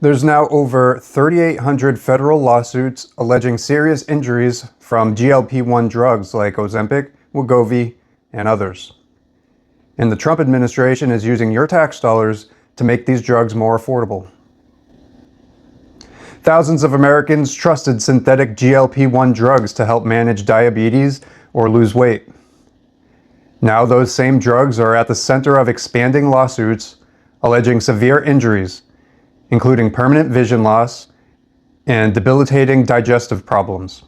There's now over 3,800 federal lawsuits alleging serious injuries from GLP-1 drugs like Ozempic, Wegovy, and others. And the Trump administration is using your tax dollars to make these drugs more affordable. Thousands of Americans trusted synthetic GLP-1 drugs to help manage diabetes or lose weight. Now those same drugs are at the center of expanding lawsuits alleging severe injuries, including permanent vision loss and debilitating digestive problems.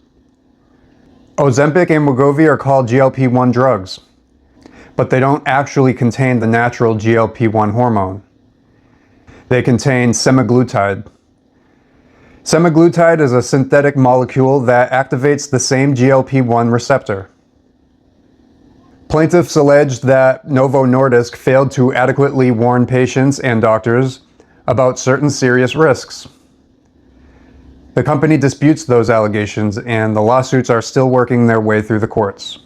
Ozempic and Wegovy are called GLP-1 drugs, but they don't actually contain the natural GLP-1 hormone. They contain semaglutide. Semaglutide is a synthetic molecule that activates the same GLP-1 receptor. Plaintiffs alleged that Novo Nordisk failed to adequately warn patients and doctors about certain serious risks. The company disputes those allegations, and the lawsuits are still working their way through the courts.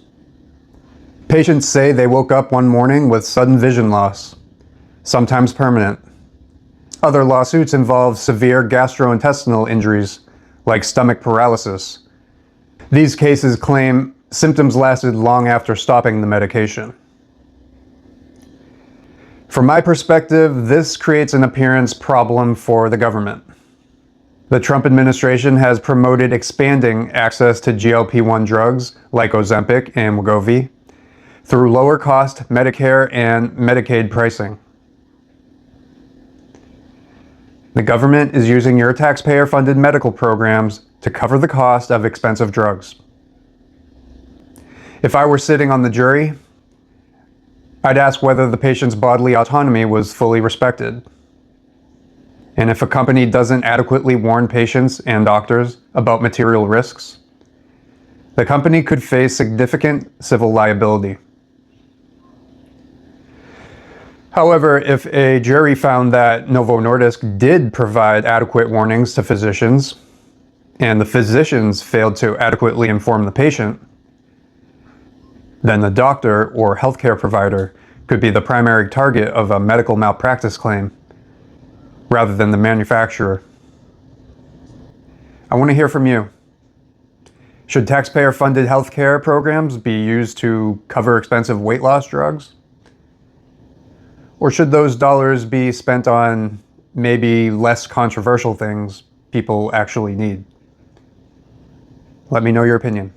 Patients say they woke up one morning with sudden vision loss, sometimes permanent. Other lawsuits involve severe gastrointestinal injuries, like stomach paralysis. These cases claim symptoms lasted long after stopping the medication. From my perspective, this creates an appearance problem for the government. The Trump administration has promoted expanding access to GLP-1 drugs like Ozempic and Wegovy through lower-cost Medicare and Medicaid pricing. The government is using your taxpayer-funded medical programs to cover the cost of expensive drugs. If I were sitting on the jury, I'd ask whether the patient's bodily autonomy was fully respected. And if a company doesn't adequately warn patients and doctors about material risks, the company could face significant civil liability. However, if a jury found that Novo Nordisk did provide adequate warnings to physicians, and the physicians failed to adequately inform the patient, then the doctor or healthcare provider could be the primary target of a medical malpractice claim, rather than the manufacturer. I want to hear from you. Should taxpayer-funded healthcare programs be used to cover expensive weight loss drugs? Or should those dollars be spent on maybe less controversial things people actually need? Let me know your opinion.